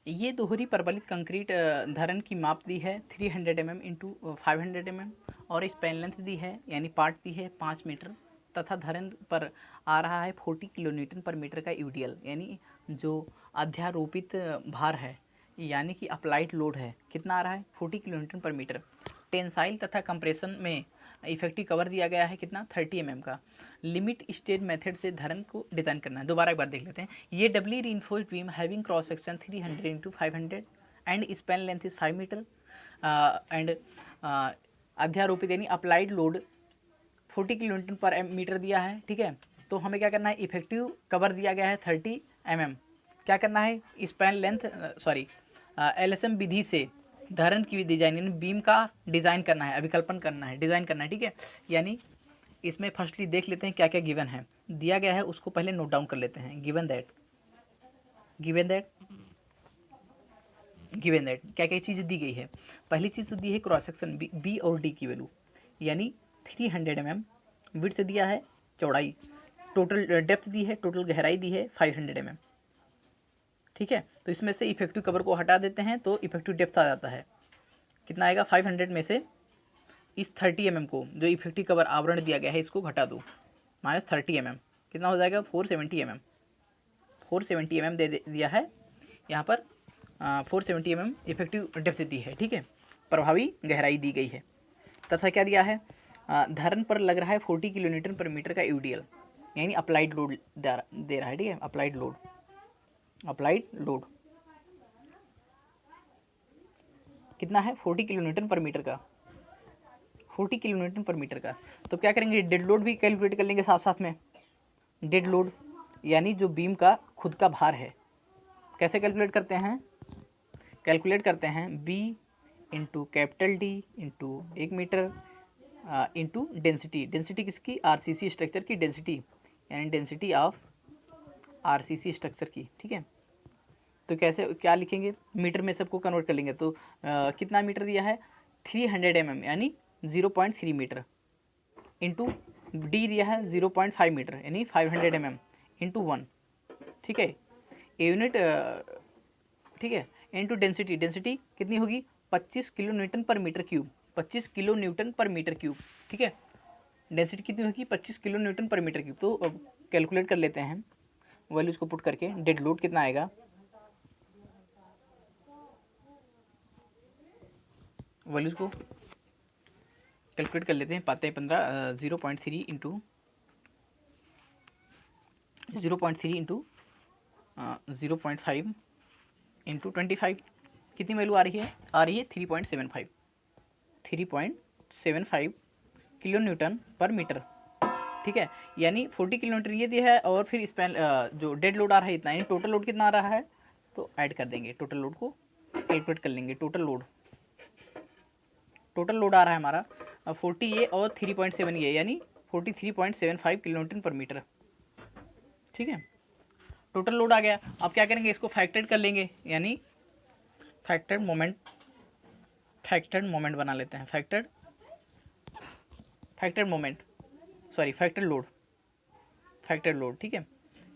ये दोहरी प्रबलित कंक्रीट धरन की माप दी है 300 mm इंटू 500 mm और स्पैन लेंथ दी है यानी पार्ट दी है 5 मीटर तथा धरन पर आ रहा है 40 किलो न्यूटन पर मीटर का यूडीएल यानी जो अध्यारोपित भार है यानी कि अप्लाइड लोड है कितना आ रहा है 40 किलो न्यूटन पर मीटर। टेंसाइल तथा कंप्रेशन में इफेक्टिव कवर दिया गया है कितना 30 mm का। लिमिट स्टेज मेथड से धरन को डिजाइन करना है। दोबारा एक बार देख लेते हैं। ये doubly reinforced beam having cross section 300 into 500 and span length is 5 metre and अध्यारोपित यानी अप्लाइड लोड 40 किलो न्यूटन पर मीटर दिया है। ठीक है, तो हमें क्या करना है, इफेक्टिव कवर दिया गया है 30 mm। क्या करना है, स्पैन लेंथ एलएसएम विधि से धरन की डिजाइन यानी बीम का डिजाइन करना है, अभिकल्पन करना है, डिजाइन करना है। ठीक है, यानी इसमें फर्स्टली देख लेते हैं क्या क्या गिवन है, दिया गया है उसको पहले नोट डाउन कर लेते हैं। गिवन दैट क्या क्या चीज़ दी गई है। पहली चीज़ तो दी है क्रॉस सेक्शन बी और डी की वैल्यू यानी 300 mm, विड्थ दिया है चौड़ाई, टोटल डेप्थ दी है, टोटल गहराई दी है 500 mm। ठीक है, तो इसमें से इफेक्टिव कवर को हटा देते हैं तो इफेक्टिव डेप्थ आ जाता है। कितना आएगा 500 में से इस 30 mm को जो इफेक्टिव कवर आवरण दिया गया है इसको घटा दो, माइनस 30 mm कितना हो जाएगा 470 mm। 470 mm दे दिया है यहाँ पर, 470 mm इफेक्टिव डेप्थ दी है। ठीक है, प्रभावी गहराई दी गई है तथा क्या दिया है, धरन पर लग रहा है 40 किलो न्यूटन पर मीटर का यूडीएल यानी अप्लाइड लोड दे रहा है। ठीक है, अप्लाइड लोड कितना है 40 किलो न्यूटन पर मीटर का, 40 किलो न्यूटन पर मीटर का। तो क्या करेंगे, डेड लोड भी कैलकुलेट कर लेंगे साथ साथ में। डेड लोड यानी जो बीम का खुद का भार है, कैसे कैलकुलेट करते हैं, B into capital D into 1 metre into density किसकी, आरसीसी स्ट्रक्चर की डेंसिटी यानी डेंसिटी ऑफ आरसीसी स्ट्रक्चर की। ठीक है, तो कैसे क्या लिखेंगे, मीटर में सबको कन्वर्ट कर लेंगे तो कितना मीटर दिया है 300 mm यानी 0.3 मीटर इंटू डी दिया है 0.5 मीटर यानी 500 mm इंटू 1। ठीक है, यूनिट ठीक है, इंटू डेंसिटी कितनी होगी 25 किलो न्यूटन पर मीटर क्यूब, 25 किलो न्यूटन पर मीटर क्यूब। ठीक है, डेंसिटी कितनी होगी 25 किलो न्यूटन पर मीटर क्यूब। तो अब कैलकुलेट कर लेते हैं वैल्यूज को पुट करके, डेड लोड कितना आएगा, वैल्यूज को कैलकुलेट कर लेते हैं, पाते हैं 15 0.3 इंटू 0.5 इंटू 25 कितनी वैल्यू आ रही है 3.75 किलो न्यूटन पर मीटर। ठीक है, यानी 40 किलो न्यूटन ये दिया है और फिर स्पैन जो डेड लोड आ रहा है इतना, यानी टोटल लोड कितना आ रहा है, तो ऐड कर देंगे, टोटल लोड को कैलकुलेट कर लेंगे। टोटल लोड आ रहा है हमारा 40 ये और 3.7 ये यानी 43.75 किलो न्यूटन पर मीटर। ठीक है, टोटल लोड आ गया। अब क्या करेंगे, इसको फैक्टर्ड कर लेंगे यानी फैक्टर्ड मोमेंट बना लेते हैं, फैक्टर्ड लोड। ठीक है,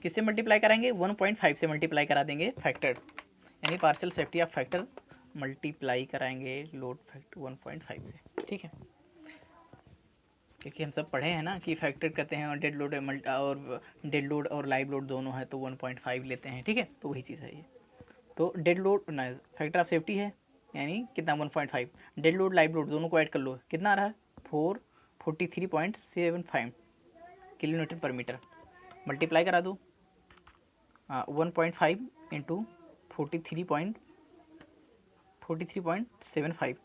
किससे मल्टीप्लाई कराएंगे 1.5 से मल्टीप्लाई करा देंगे फैक्टर्ड यानी partial safety of factor multiply कराएंगे लोड फैक्टर 1.5 से। ठीक है, क्योंकि हम सब पढ़े हैं ना कि फैक्टर करते हैं और डेड लोड और लाइव लोड दोनों है तो 1.5 लेते हैं। ठीक है, तो वही चीज़ है ये। तो डेड लोड ना फैक्टर ऑफ सेफ्टी है यानी कितना 1.5, डेड लोड लाइव लोड दोनों को ऐड कर लो, कितना आ रहा है 43.75 किलो न्यूटन पर मीटर। मल्टीप्लाई करा दो 1.5 इंटू 43.75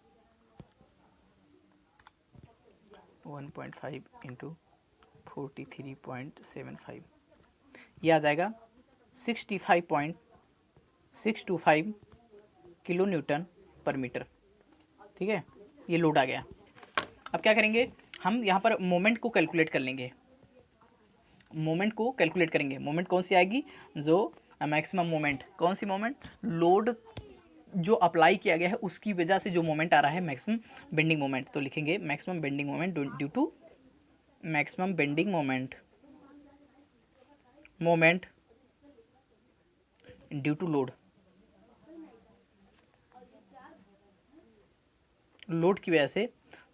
1.5 इंटू 43.75 ये आ जाएगा 65.625 किलो न्यूटन पर मीटर। ठीक है, ये लोड आ गया। अब क्या करेंगे, हम यहाँ पर मोमेंट को कैलकुलेट कर लेंगे, मोमेंट कौन सी आएगी, जो मैक्सिमम मोमेंट, कौन सी मोमेंट, लोड जो अप्लाई किया गया है उसकी वजह से जो मोमेंट आ रहा है मैक्सिमम बेंडिंग मोमेंट। तो लिखेंगे maximum bending moment due to maximum bending moment due to load. Load की वजह से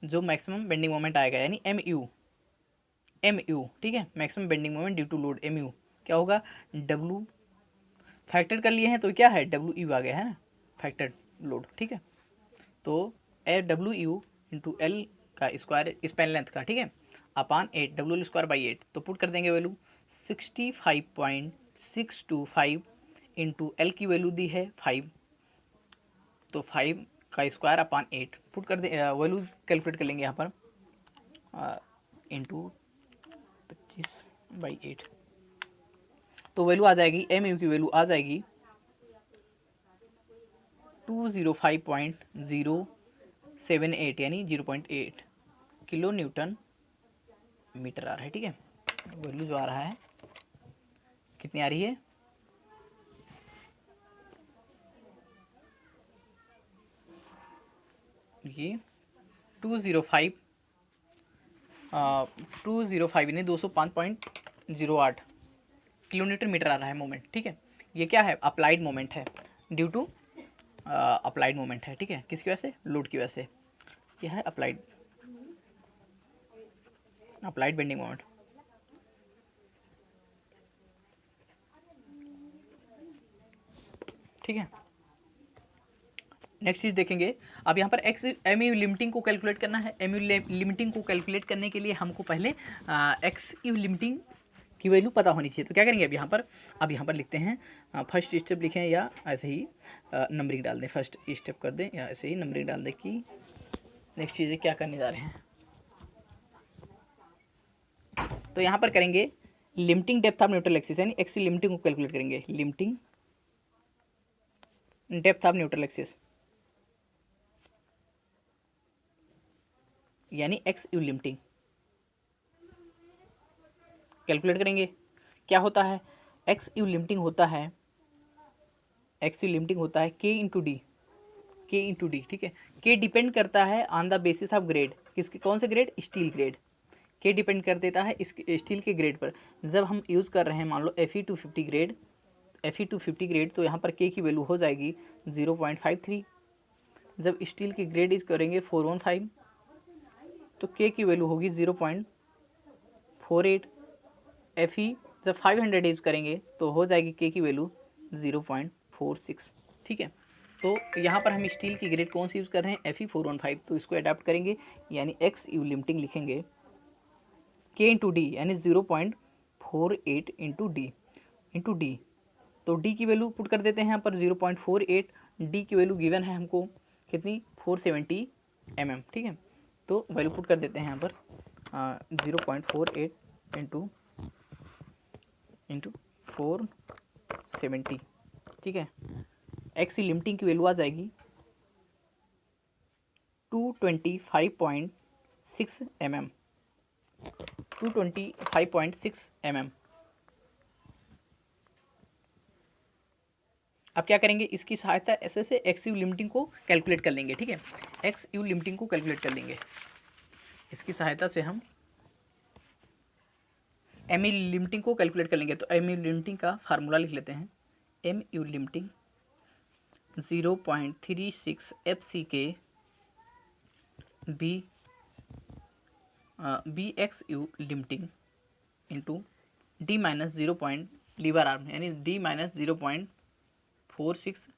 जो मैक्सिमम बेंडिंग मोमेंट आएगा, यानी एम यू, ठीक है, maximum bending moment due to load M U क्या होगा, डब्लू फैक्टर कर लिए हैं तो क्या है, डब्लू यू आ गया है ना, फैक्टर लोड, ठीक है। तो A W you into L का स्क्वायर स्पैन लेंथ का, ठीक है, अपान 8 डब्लू स्क्वायर बाई 8, तो पुट कर देंगे वैल्यू 65.625 इंटू एल की वैल्यू दी है 5, तो 5 का स्क्वायर अपान 8 पुट कर दे, वैल्यू कैलकुलेट कर लेंगे यहाँ पर इंटू 25/8, तो वैल्यू आ जाएगी, एम यू की वैल्यू आ जाएगी 205.078 यानी 0.8 किलो न्यूटन मीटर आ रहा है, ठीक है। वैल्यू जो आ रहा है कितनी आ रही है, ये 205 यानी 205.08 किलो न्यूटन मीटर आ रहा है मोमेंट, ठीक है। ये क्या है, अप्लाइड मोमेंट है, ड्यू टू अप्लाइड मोमेंट है, ठीक है, किसकी वजह से, लोड की वजह से। यह है अप्लाइड बेंडिंग मोमेंट। ठीक है, नेक्स्ट चीज़ देखेंगे। अब यहाँ पर एक्स एम यू लिमिटिंग को कैलकुलेट करना है। एम यू लिमिटिंग को कैलकुलेट करने के लिए हमको पहले एक्स यू लिमिटिंग की वैल्यू पता होनी चाहिए। तो क्या करेंगे अब यहाँ पर लिखते हैं, फर्स्ट स्टेप लिखें या ऐसे ही नंबरिंग डाल दें, फर्स्ट स्टेप कर दें या ऐसे ही नंबरिंग डाल दें कि नेक्स्ट चीज़ें क्या करने जा रहे हैं। तो यहाँ पर करेंगे limiting depth of neutral axis, यानी एक्स यू लिमिटिंग को कैलकुलेट करेंगे, limiting depth of neutral axis यानी एक्स यू लिमिटिंग कैलकुलेट करेंगे। क्या होता है, एक्स यू लिमिटिंग होता है, के इंटू डी, ठीक है। के डिपेंड करता है on the basis of grade, किसके, कौन से ग्रेड, स्टील ग्रेड। के डिपेंड कर देता है इस स्टील के ग्रेड पर। जब हम यूज़ कर रहे हैं मान लो Fe250 ग्रेड, तो यहाँ पर के की वैल्यू हो जाएगी 0.53। जब स्टील की ग्रेड यूज करेंगे 415, तो के की वैल्यू होगी 0.48। Fe जब 500 यूज करेंगे तो हो जाएगी के की वैल्यू 0.46, ठीक है। तो यहाँ पर हम स्टील की ग्रेड कौन सी यूज़ कर रहे हैं, Fe415, तो इसको अडाप्ट करेंगे, यानी एक्स यू लिमिटिंग लिखेंगे के इंटू डी, यानी 0.48 इंटू डी, तो डी की वैल्यू पुट कर देते हैं यहाँ पर 0.48। डी की वैल्यू गिवन है हमको कितनी, 470 mm, ठीक है। तो वैल्यू पुट कर देते हैं यहाँ पर 0.48 इंटू 470, ठीक है। एक्स लिमिटिंग की वैल्यू आ जाएगी 225.6 mm, 225.6 mm। अब क्या करेंगे, इसकी सहायता ऐसे से एक्स यू लिमिटिंग को कैलकुलेट कर लेंगे, ठीक है। एक्स यू लिमिटिंग को कैलकुलेट कर लेंगे, इसकी सहायता से हम एम यू लिमिटिंग को कैलकुलेट कर लेंगे। तो एम यू लिमिटिंग का फार्मूला लिख लेते हैं, M you limiting 0.36 FCK B x you limiting into d minus 0. Lever arm, यानी d minus 0.46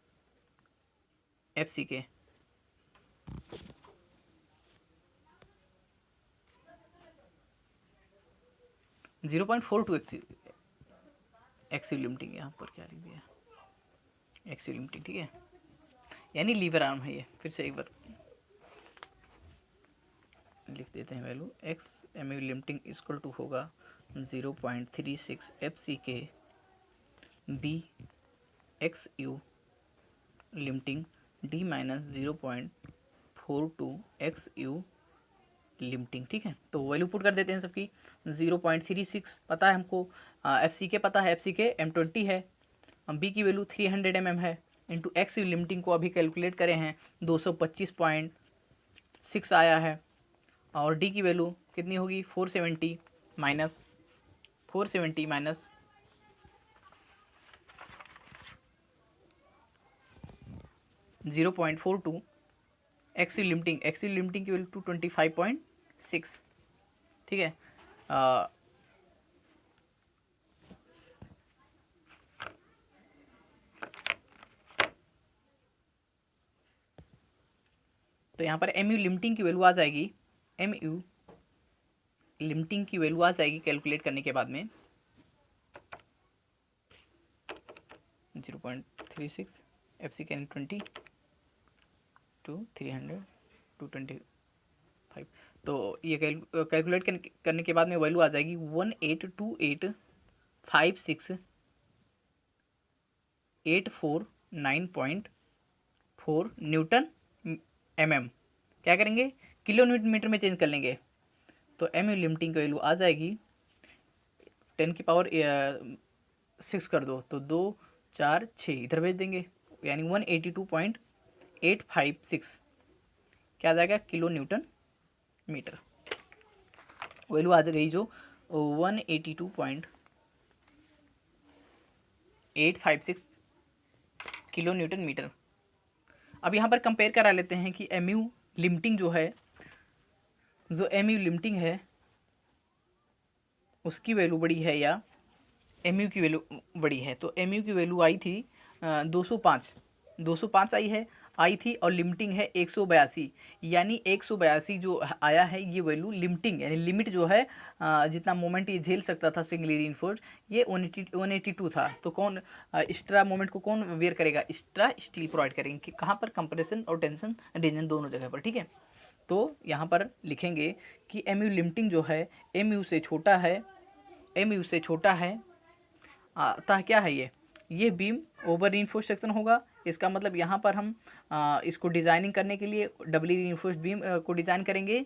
FCK, x you limiting, यहाँ पर क्या लिख दिया, एक्स यू लिमिटिंग, ठीक है, यानी लीवर आर्म है ये। फिर से एक बार लिख देते हैं value, X M you limiting equal to होगा 0.36 FCK B x you limiting D minus 0.42 X you limiting, ठीक है। तो वैल्यू पुट कर देते हैं सबकी, 0.36 पता है हमको, FCK पता है, FCK M20 है, बी की वैल्यू 300 mm है, इंटू एक्स यू लिमिटिंग को अभी कैलकुलेट करे हैं 225.6 आया है, और डी की वैल्यू कितनी होगी 470 माइनस 0.42 एक्स यू लिमिटिंग की वैल्यू 225.6, ठीक है। तो यहाँ पर एम यू लिमिटिंग की वैल्यू आ जाएगी, एम यू लिमिटिंग की वैल्यू आ जाएगी कैलकुलेट करने के बाद में 0.36 F C K 20 to 300 to 25। तो ये कैलकुलेट करने के बाद में वैल्यू आ जाएगी 182856849.4 न्यूटन mm। क्या करेंगे, किलो न्यूटन मीटर में चेंज कर लेंगे। तो एम यू लिमिटिंग की वैल्यू आ जाएगी 10⁻6 कर दो तो 2 4 6 इधर भेज देंगे, यानी 182.856 क्या आ जाएगा, किलो न्यूटन मीटर। वैल्यू आ गई जो 182.856 किलो न्यूटन मीटर। अब यहाँ पर कंपेयर करा लेते हैं कि एम यू लिमिटिंग जो है, जो एम यू लिमिटिंग है उसकी वैल्यू बड़ी है या एम यू की वैल्यू बड़ी है। तो एम यू की वैल्यू आई थी 205 आई थी और लिमिटिंग है 182, यानी 182 जो आया है ये वैल्यू लिमिटिंग, यानी लिमिट जो है जितना मोमेंट ये झेल सकता था सिंगली रीइंफोर्स्ड ये 182 था। तो कौन एक्स्ट्रा मोमेंट को कौन वेयर करेगा, एक्स्ट्रा स्टील प्रोवाइड करेंगे कि कहाँ पर, कंप्रेशन और टेंशन रीजन दोनों जगह पर, ठीक है। तो यहाँ पर लिखेंगे कि एम यू लिमिटिंग जो है एम यू से छोटा है, एम यू से छोटा है, अतः क्या है ये बीम ओवर रीइंफोर्स्ड सेक्शन होगा। इसका मतलब यहाँ पर हम इसको डिज़ाइनिंग करने के लिए डबली रीइंफोर्स्ड बीम को डिज़ाइन करेंगे,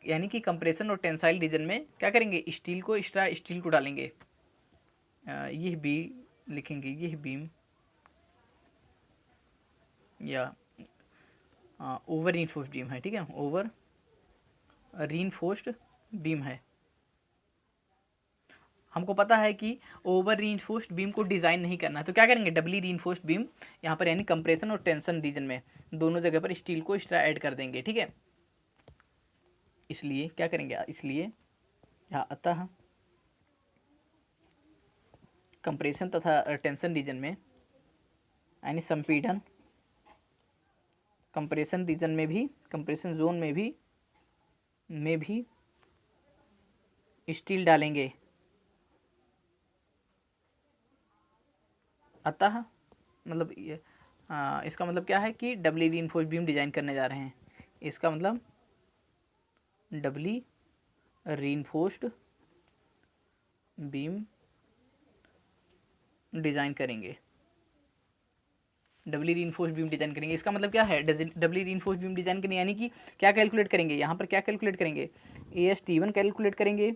यानी कि कंप्रेशन और टेंसाइल रीजन में क्या करेंगे, स्टील को, एक्स्ट्रा स्टील को डालेंगे। यह भी लिखेंगे, यह बीम या ओवर रीइंफोर्स्ड बीम है, ठीक है, ओवर रीइंफोर्स्ड बीम है। हमको पता है कि ओवर रीइंफोर्स्ड बीम को डिज़ाइन नहीं करना है, तो क्या करेंगे, डबली रीइंफोर्स्ड बीम यहाँ पर, यानी कंप्रेशन और टेंशन रीजन में दोनों जगह पर स्टील को एक्स्ट्रा ऐड कर देंगे, ठीक है। इसलिए क्या करेंगे, इसलिए अतः कंप्रेशन तथा टेंशन रीजन में, यानी संपीड़न कंप्रेशन रीजन में भी, कंप्रेशन जोन में भी स्टील डालेंगे। अतः मतलब ये इसका मतलब क्या है कि डबली रीइंफोर्स्ड बीम डिजाइन करने जा रहे हैं। इसका मतलब डबली रीइंफोर्स्ड बीम डिजाइन करेंगे, डबली रीइंफोर्स्ड बीम डिजाइन करेंगे। इसका मतलब क्या है, डबली रीइंफोर्स्ड बीम डिजाइन करने, यानी कि क्या कैलकुलेट करेंगे, यहाँ पर क्या कैलकुलेट करेंगे, AST1 कैलकुलेट करेंगे,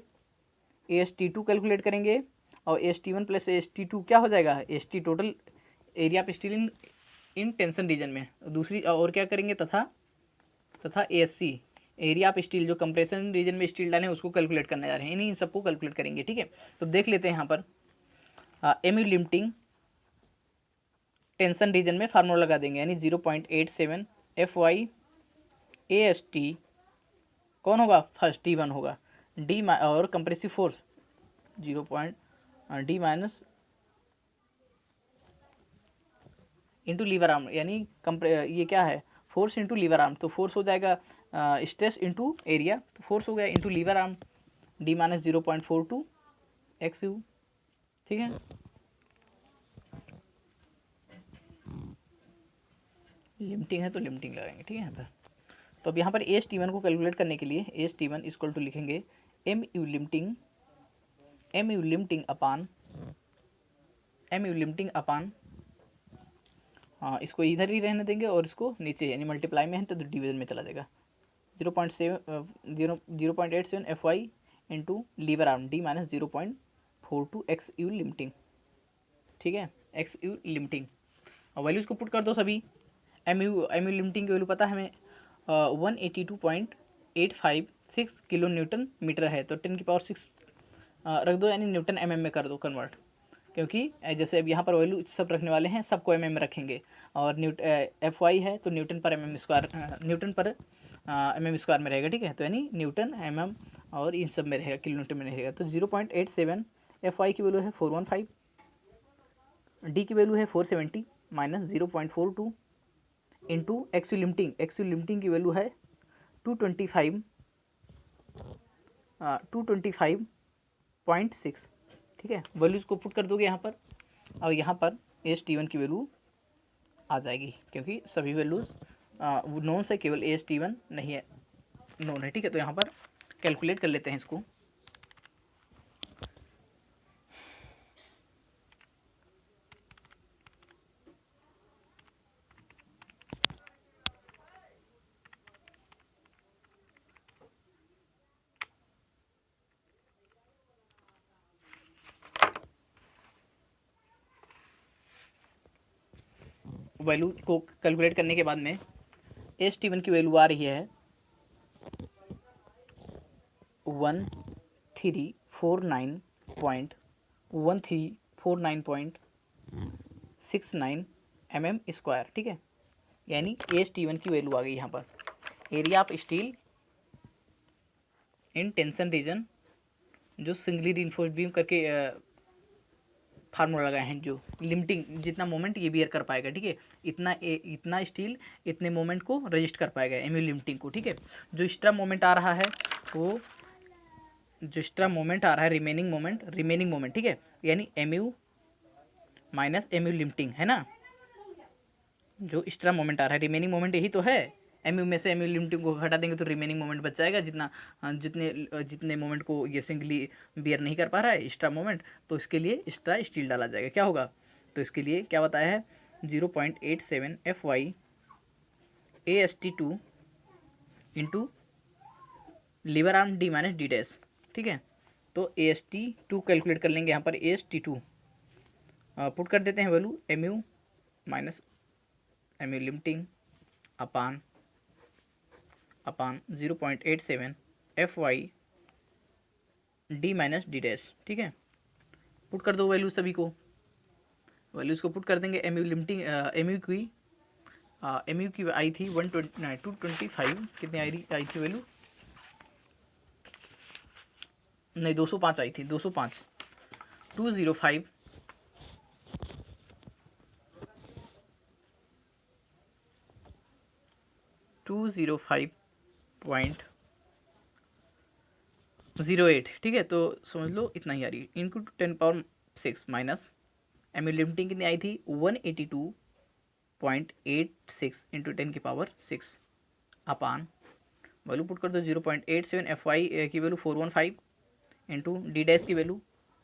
AST2 कैलकुलेट करेंगे, और AST1 प्लस AST2 क्या हो जाएगा, AST total area of steel in tension region में। दूसरी और क्या करेंगे, तथा ASC एरिया ऑफ स्टील जो कंप्रेशन रीजन में स्टील डालें उसको कैलकुलेट करने जा रहे हैं, इन्हीं सबको कैलकुलेट करेंगे, ठीक है। तो देख लेते हैं यहाँ पर M you limiting tension region में फार्मूला लगा देंगे, यानी 0.87 FY AST कौन होगा, फर्स्ट T1 होगा, डी और compressive force 0.D minus into lever arm, यानी ये क्या है, फोर्स इंटू लीवर आर्म। तो फोर्स हो जाएगा स्ट्रेस इंटू एरिया, तो फोर्स हो गया into lever arm, D minus 0.42 XU, ठीक है। लिमिटिंग है तो लिमिटिंग लगाएंगे, ठीक है यहाँ पर। तो अब यहाँ पर AST1 को कैलकुलेट करने के लिए AST1 इक्वल टू लिखेंगे एम यू लिमिटिंग अपान इसको इधर ही रहने देंगे और इसको नीचे, यानी मल्टीप्लाई में है तो डिवीजन में चला जाएगा। 0.87 FY into lever arm D minus 0.42 XU limiting, ठीक है, XU लिमिटिंग। और वैल्यूज़ को पुट कर दो सभी। एम यू लिमिटिंग की वैल्यू पता है हमें 182.856 किलो न्यूटन मीटर है, तो 10⁻6 रख दो, यानी न्यूटन mm में कर दो कन्वर्ट। क्योंकि जैसे अब यहाँ पर वैल्यू सब रखने वाले हैं, सबको एमएम में रखेंगे, और एफ वाई है तो न्यूटन पर एमएम स्क्वायर, न्यूटन पर एमएम स्क्वायर में रहेगा, ठीक है। तो यानी न्यूटन एमएम और इन सब में रहेगा, किलोमीटर में रहेगा। तो 0.87 एफ वाई की वैल्यू है 415, डी की वैल्यू है 470 माइनस 0.42 इंटू एक्सयू लिमिटिंग, एक्सयू लिमिटिंग की वैल्यू है 225.6, ठीक है। वैल्यूज को पुट कर दोगे यहाँ पर, और यहाँ पर एस टी वन की वैल्यू आ जाएगी, क्योंकि सभी वैल्यूज नॉन से, केवल एस टी वन नहीं है, नॉन है, ठीक है। तो यहाँ पर कैलकुलेट कर लेते हैं इसको। वैल्यू को कैलकुलेट करने के बाद में एस टी वन की वैल्यू आ रही है 1349.69 mm स्क्वायर, ठीक है। यानी एस टी वन की वैल्यू आ गई यहाँ पर। Area of steel in tension region, जो सिंगली रिइंफोर्स्ड बीम करके फार्मूला लगाए हैं, जो लिमिटिंग जितना मोमेंट ये बियर कर पाएगा, ठीक है, इतना स्टील इतने मोमेंट को रजिस्ट कर पाएगा, एमयू लिमिटिंग को, ठीक है। जो एक्स्ट्रा मोमेंट आ रहा है वो, जो एक्स्ट्रा मोमेंट आ रहा है रिमेनिंग मोमेंट, ठीक है, यानी एमयू माइनस एमयू लिमिटिंग है ना। जो एक्स्ट्रा मोमेंट आ रहा है, रिमेनिंग मोमेंट यही तो है, एमयू में से एमयू लिमिटिंग को हटा देंगे तो रिमेनिंग मोमेंट बच जाएगा, जितने मोमेंट को ये सिंगली बियर नहीं कर पा रहा है एक्स्ट्रा मोमेंट, तो इसके लिए एक्स्ट्रा स्टील डाला जाएगा। क्या होगा, तो इसके लिए क्या बताया है 0.87 f y A S T two into lever arm d minus d dash, ठीक है। तो A S T two calculate कर लेंगे यहाँ पर, A S T two put कर देते हैं value, Mu minus Mu limiting upon 0.87 f y d minus d dash, ठीक है। पुट कर दो वैल्यू सभी को, वैल्यूज को पुट कर देंगे। एमयू लिमिटिंग एमयू की आई थी 225, कितनी आई थी वैल्यू, नहीं 205 आई थी, 205 205 205.08, ठीक है। तो समझ लो इतना ही आ रही है, इनटू 10⁻6 माइनस एमयू लिमिटिंग कितनी आई थी 182.86 इंटू 10⁻6 अपान वैल्यू पुट कर दो 0.87 एफ वाई की वैल्यू 415 इंटू डी डैश की वैल्यू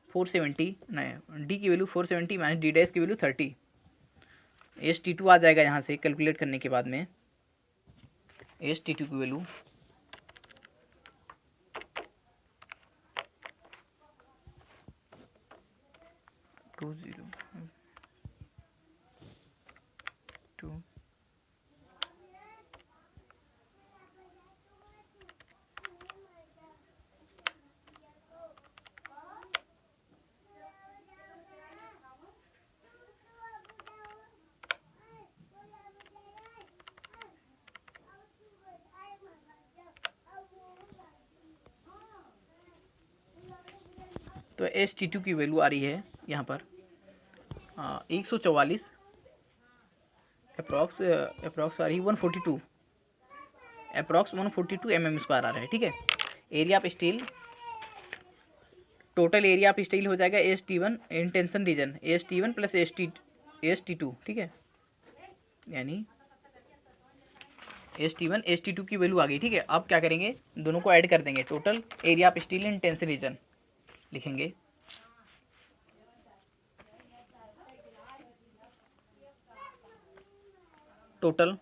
470, नहीं डी की वैल्यू 470 माइनस डी डैश की वैल्यू 30, एस टी टू आ जाएगा यहाँ से कैलकुलेट करने के बाद में। एस टी टू की वैल्यू 202 तो एस टी टू की वैल्यू आ रही है यहाँ पर 144, अप्रॉक्स आ रही है 142, अप्रॉक्स 142 mm स्क्वायर आ रहा है, ठीक है। Area of steel, total area of steel हो जाएगा S T one in tension region, S T one plus S T two, ठीक है। यानी S T one S T two की वैल्यू आ गई, ठीक है। अब क्या करेंगे, दोनों को ऐड कर देंगे, total area of steel in tension region लिखेंगे, total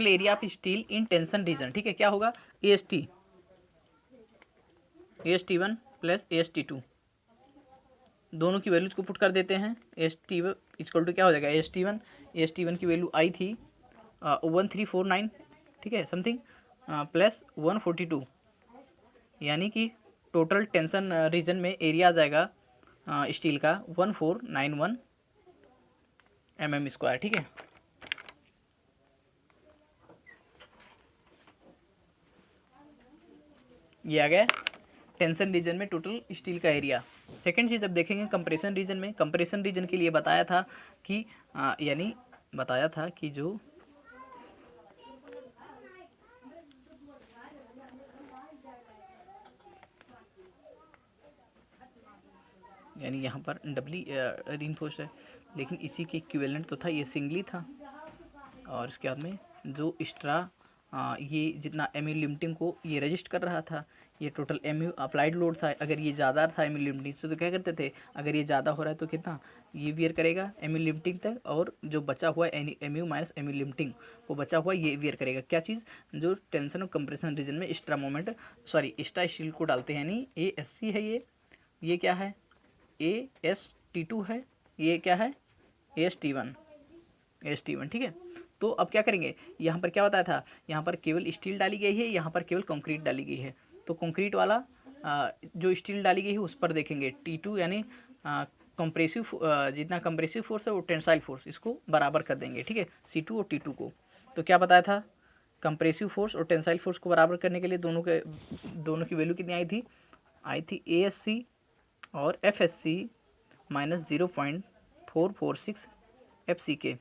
area of steel in tension region, ठीक है। क्या होगा A S T one plus A S T two, दोनों की वैल्यूज को पुट कर देते हैं। S T one equal to क्या हो जाएगा, एस टी वन AST1 की वैल्यू आई थी 1349, ठीक है, समथिंग, प्लस 142, यानी कि टोटल टेंशन रीजन में एरिया आ जाएगा स्टील का 1491 mm², ठीक है। ये आ गया टेंशन रीजन में टोटल स्टील का एरिया। सेकंड चीज़ अब देखेंगे कंप्रेशन रीजन में। कंप्रेशन रीजन के लिए बताया था कि यानी बताया था कि जो यानी यहाँ पर डबली रीइंफोर्स्ड है, लेकिन इसी के इक्विवेलेंट तो था, ये सिंगली था। और इसके बाद में जो एक्स्ट्रा ये जितना एमयू लिमिटिंग को ये रजिस्ट कर रहा था, ये टोटल एमयू अप्लाइड लोड था। अगर ये ज़्यादा था एमयू लिमिटिंग से तो क्या करते थे, अगर ये ज़्यादा हो रहा है तो कितना ये वियर करेगा एमयू लिमिटिंग तक, और जो बचा हुआ एमयू माइनस एमयू लिमिटिंग वो बचा हुआ ये वियर करेगा। क्या चीज़, जो टेंशन और कंप्रेशन रीजन में एक्स्ट्रा मोमेंट एक्स्ट्रा स्टील को डालते हैं, यानी ASC है ये क्या है AST2 है, ये क्या है AST1, ठीक है। तो अब क्या करेंगे, यहाँ पर क्या बताया था, यहाँ पर केवल स्टील डाली गई है, यहाँ पर केवल कंक्रीट डाली गई है। तो कंक्रीट वाला जो स्टील डाली गई है उस पर देखेंगे T2, यानी कंप्रेसिव जितना कंप्रेसिव फोर्स है वो टेंसाइल फोर्स, इसको बराबर कर देंगे, ठीक है, C2 और T2 को। तो क्या बताया था, कंप्रेसिव फोर्स और टेंसाइल फोर्स को बराबर करने के लिए दोनों की वैल्यू कितनी आई थी ASC और FSC माइनस 0.446 FCK,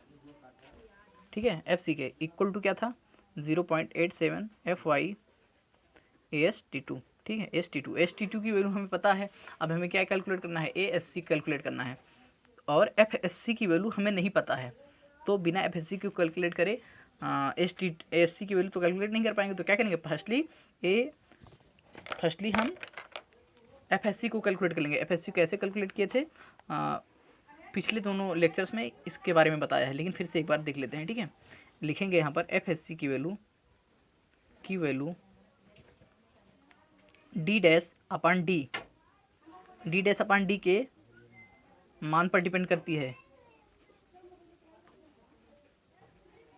ठीक है। FCK इक्वल टू क्या था 0.87 FY AST2, ठीक है। ST2 की वैल्यू हमें पता है। अब हमें क्या कैलकुलेट करना है, ASC कैलकुलेट करना है, और FSC की वैल्यू हमें नहीं पता है। तो बिना FSC को कैलकुलेट करे ASC की वैल्यू तो कैलकुलेट नहीं कर पाएंगे। तो क्या करेंगे, फर्स्टली हम FSC को कैलकुलेट कर लेंगे। FSC कैसे कैलकुलेट किए थे, पिछले दोनों लेक्चर्स में इसके बारे में बताया है, लेकिन फिर से एक बार देख लेते हैं, ठीक है। लिखेंगे यहाँ पर FSC की value D dash upon D के मान पर डिपेंड करती है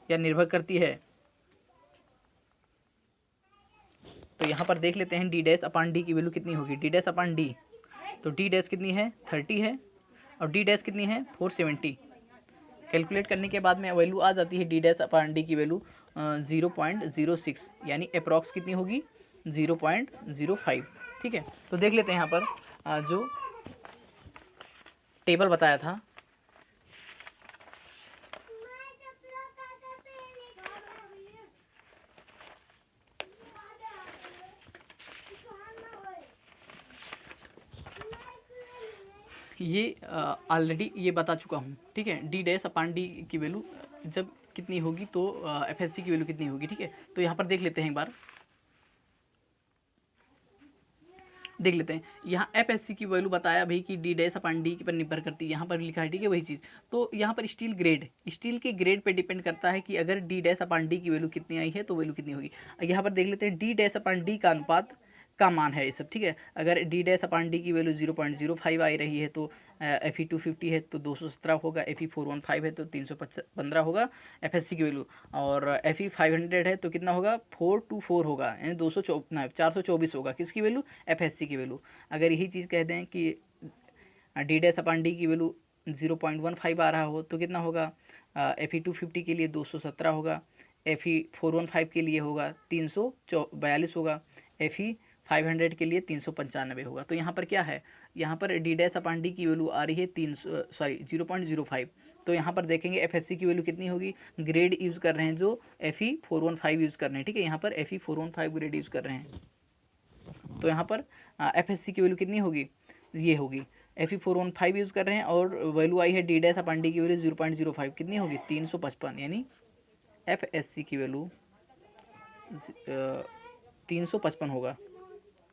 या निर्भर करती है। तो यहाँ पर देख लेते हैं D डैश अपॉन D की वैल्यू कितनी होगी, D डैश अपॉन D, तो D डैश कितनी है 30 है, और D डैश कितनी है 470। कैलकुलेट करने के बाद में वैल्यू आ जाती है D डैश अपॉन D की वैल्यू 0.06, यानी अप्रॉक्स कितनी होगी 0.05, ठीक है। तो देख लेते हैं यहाँ पर जो टेबल बताया था, ये ऑलरेडी ये बता चुका हूँ, ठीक है। D डैश अपॉन D की वैल्यू जब कितनी होगी तो FSC की वैल्यू कितनी होगी, ठीक है। तो यहाँ पर देख लेते हैं एक बार, देख लेते हैं यहाँ FSC की वैल्यू बताया भाई कि D डैश अपॉन D पर निर्भर करती है, यहाँ पर लिखा है, ठीक है, वही चीज़। तो यहाँ पर स्टील के ग्रेड पे डिपेंड करता है कि अगर D डैश अपॉन D की वैल्यू कितनी आई है तो वैल्यू कितनी होगी। यहाँ पर देख लेते हैं D डैश अपॉन D का अनुपात का मान है ये सब, ठीक है। अगर D डैश अपॉन D की वैल्यू 0.05 आ रही है तो Fe 250 है तो 217 होगा, Fe 415 है तो 315 होगा FSC की वैल्यू, और Fe 500 है तो कितना होगा 424 होगा, यानी 424 होगा किसकी वैल्यू, FSC की वैल्यू। अगर यही चीज़ कह दें कि D डैश अपॉन D की वैल्यू 0.15 आ रहा हो तो कितना होगा, Fe 250 के लिए 217 होगा, Fe 415 के लिए होगा 342 होगा, Fe 500 के लिए 395 होगा। तो यहाँ पर क्या है, यहाँ पर D डैश अपॉन D की वैल्यू आ रही है 0.05। तो यहाँ पर देखेंगे FSC की वैल्यू कितनी होगी, ग्रेड यूज़ कर रहे हैं जो Fe 415 यूज़ कर रहे हैं, ठीक है। यहाँ पर Fe 415 ग्रेड यूज़ कर रहे हैं, तो यहाँ पर FSC की वैल्यू कितनी होगी, ये होगी Fe 415 यूज़ कर रहे हैं, और वैल्यू आई है D डैश अपॉन D की वैल्यू 0.05 कितनी होगी 355, यानी FSC की वैल्यू 355 होगा,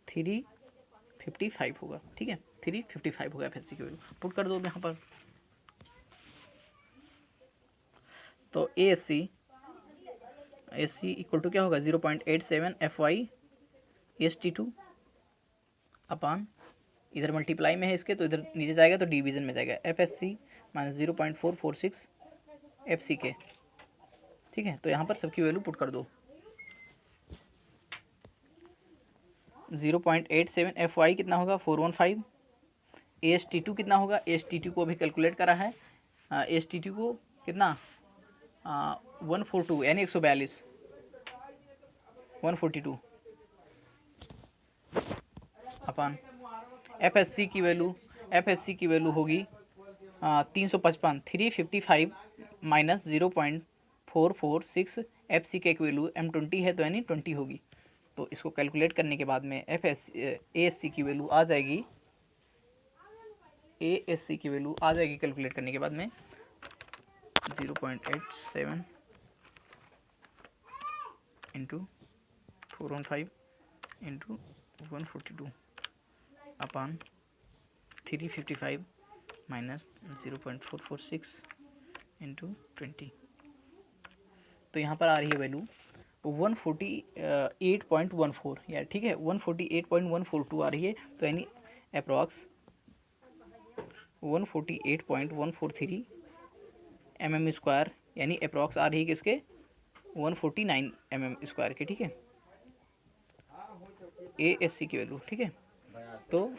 355 होगा, ठीक है, 355 होगा FSC की वैल्यू। पुट कर दो यहाँ पर, तो ASC इक्वल टू क्या होगा 0.87 FY AST2 अपॉन, इधर मल्टीप्लाई में है इसके तो इधर नीचे जाएगा तो डिवीजन में जाएगा, FSC माइनस 0.446 FC के, ठीक है। तो यहाँ पर सबकी वैल्यू पुट कर दो। 0.87 FY कितना होगा 415। AST2 कितना होगा, AST2 को अभी कैलकुलेट करा है, AST2 को कितना 142 यानी 142 142 अपन FSC की वैल्यू होगी 355 355 माइनस 0.446। FC की एक वैल्यू M20 है तो यानी 20 होगी। तो इसको कैलकुलेट करने के बाद में ASC की वैल्यू आ जाएगी, ASC की वैल्यू आ जाएगी कैलकुलेट करने के बाद में 0.87 इंटू 415 इंटू 142 अपान 355 माइनस 0.446 इंटू 20। तो यहाँ पर आ रही है वैल्यू 148.14 यार, ठीक है 148.142 आ रही है। तो यानी अप्रॉक्स 148.143 mm स्क्वायर, यानी अप्रॉक्स आ रही है किसके 149 mm स्क्वायर के, ठीक है ASC की वैल्यू, ठीक है। तो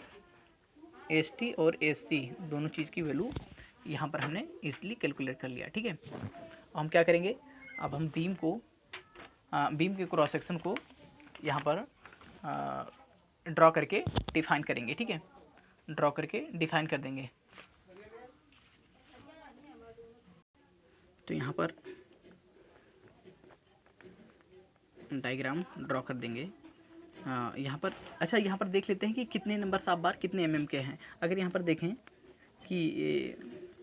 ST और SC दोनों चीज़ की वैल्यू यहाँ पर हमने इजीली कैलकुलेट कर लिया, ठीक है। हम क्या करेंगे, अब हम बीम के क्रॉस सेक्शन को यहाँ पर ड्रॉ करके डिफाइन करेंगे, ठीक है, ड्रॉ करके डिफाइन कर देंगे। तो यहाँ पर डायग्राम ड्रॉ कर देंगे यहाँ पर। अच्छा, यहाँ पर देख लेते हैं कि कितने नंबर ऑफ बार कितने mm के हैं। अगर यहाँ पर देखें कि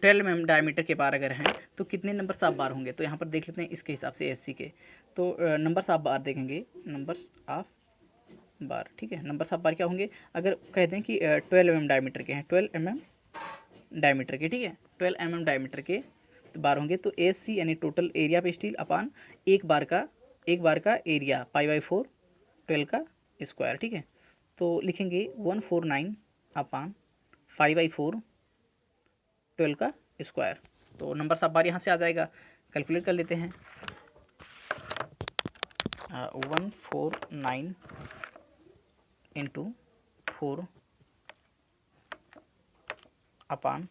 12 mm डायमीटर के बार अगर हैं तो कितने नंबर ऑफ बार होंगे। तो यहाँ पर देख लेते हैं इसके हिसाब से SC के। तो नंबर्स ऑफ बार देखेंगे, नंबर्स ऑफ बार, ठीक है। नंबर्स ऑफ बार क्या होंगे, अगर कहते हैं कि 12 mm डायमीटर के हैं, 12 mm डायमीटर के, ठीक है 12 mm डायमीटर के तो बार होंगे। तो ASC यानी टोटल एरिया ऑफ स्टील अपान एक बार का एरिया π/4 12 का स्क्वायर, ठीक है। तो लिखेंगे 149 अपान 5/4 12 का स्क्वायर। तो नंबर ऑफ बार यहाँ से आ जाएगा, कैलकुलेट कर लेते हैं। 149 इंटू 4 अपान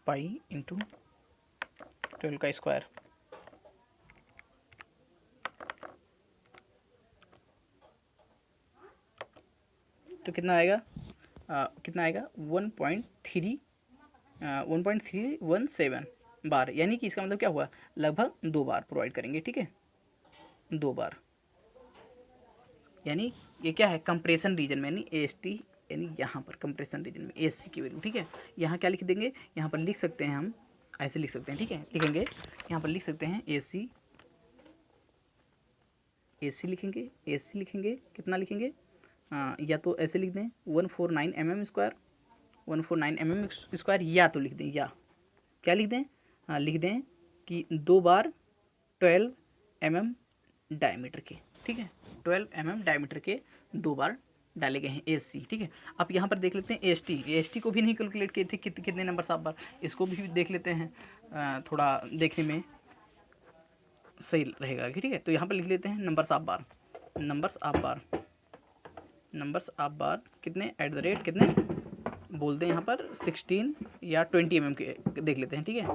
पाई इंटू 12 का स्क्वायर। तो कितना आएगा 1.317 बार, यानी कि इसका मतलब क्या हुआ, लगभग 2 बार प्रोवाइड करेंगे, ठीक है 2 बार। यानी ये क्या है कंप्रेशन रीजन में, यानी AST यानी यहाँ पर कंप्रेशन रीजन में ASC की वैल्यू, ठीक है। यहाँ क्या लिख देंगे, यहाँ पर लिख सकते हैं हम ऐसे लिख सकते हैं, ठीक है लिखेंगे यहाँ पर लिख सकते हैं ASC लिखेंगे कितना लिखेंगे, या तो ऐसे लिख दें 149 mm स्क्वायर 149 mm स्क्वायर, या तो लिख दें, या क्या लिख दें, लिख दें कि 2 बार 12 mm डायमीटर के, ठीक है 12 mm डायमीटर के 2 बार डाले गए हैं ASC, ठीक है। अब यहाँ पर देख लेते हैं AST को भी नहीं कैलकुलेट किए थे कितने नंबर ऑफ बार, इसको भी देख लेते हैं, थोड़ा देखने में सही रहेगा, ठीक है। तो यहाँ पर लिख लेते हैं नंबर्स ऑफ बार कितने एट द रेट कितने बोल दें यहाँ पर 16 या 20 mm के देख लेते हैं, ठीक है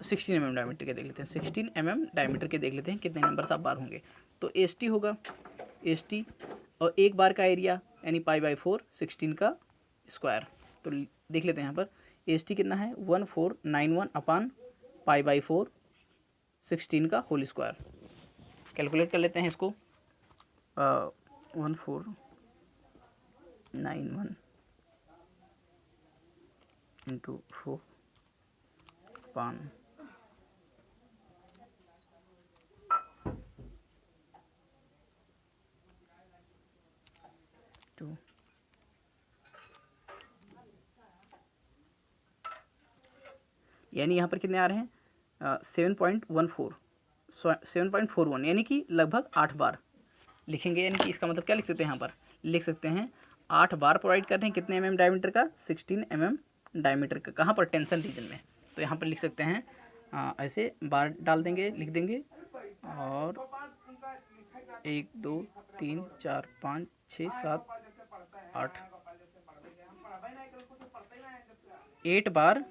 16 mm डायमीटर के देख लेते हैं, 16 mm डायमीटर के देख लेते हैं कितने नंबर्स ऑफ बार होंगे। तो AST होगा AST और एक बार का एरिया यानी π/4 16 का स्क्वायर। तो देख लेते हैं यहाँ पर AST कितना है 1491 अपान π/4 16 का होल स्क्वायर। कैलकुलेट कर लेते हैं इसको 1491 इंटू 4 अपान 2 यानी यहाँ पर कितने आ रहे हैं 7.41 यानी कि लगभग 8 बार लिखेंगे। यानी कि इसका मतलब क्या लिख सकते हैं, यहाँ पर लिख सकते हैं 8 बार प्रोवाइड कर रहे हैं कितने mm डायमीटर का 16 mm डायमीटर का, कहाँ पर, टेंशन रीजन में। तो यहाँ पर लिख सकते हैं ऐसे बार डाल देंगे, लिख देंगे, और 1 2 3 4 5 6 7 8 8 बार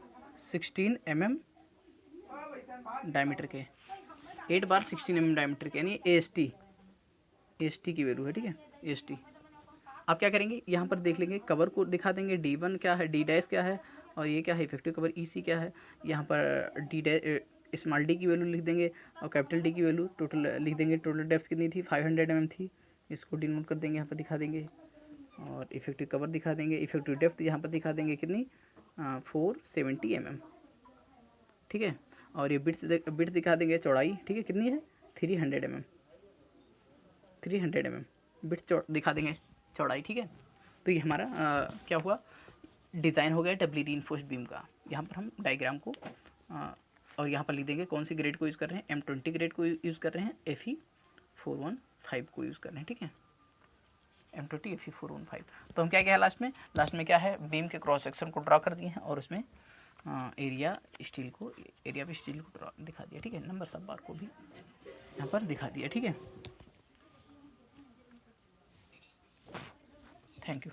16 mm डायमीटर के, 8 बार 16 mm डायमीटर के, यानी AST की वैल्यू है, ठीक है, AST। आप क्या करेंगे, यहाँ पर देख लेंगे, कवर को दिखा देंगे, D1 क्या है, D' क्या है, और ये क्या है, इफेक्टिव कवर EC क्या है। यहाँ पर स्मॉल d की वैल्यू लिख देंगे और कैपिटल D की वैल्यू, टोटल लिख देंगे, टोटल डेप्थ कितनी थी, 500 mm थी, इसको डिनोट कर देंगे, यहाँ पर दिखा देंगे, और इफेक्टिव कवर दिखा देंगे, इफेक्टिव डेप्थ यहाँ पर दिखा देंगे कितनी, 470 mm, ठीक है। और ये बिड्थ दिखा देंगे, चौड़ाई, ठीक है, कितनी है, 300 mm, 300 mm बिड्थ दिखा देंगे, चौड़ाई, ठीक है। तो ये हमारा क्या हुआ, डिज़ाइन हो गया डबली रीइंफोर्स्ड बीम का। यहाँ पर हम डायग्राम को और यहाँ पर लिख देंगे कौन सी ग्रेड को यूज़ कर रहे हैं, M20 ग्रेड को यूज़ कर रहे हैं, FE 415 को यूज़ कर रहे हैं, ठीक है, M20 FE 415। तो हम क्या क्या है लास्ट में क्या है, बीम के क्रॉस सेक्शन को ड्रा कर दिए हैं, और उसमें एरिया ऑफ स्टील को ड्रा दिखा दिया, ठीक है, नंबर सब बार को भी यहाँ पर दिखा दिया, ठीक है। Thank you.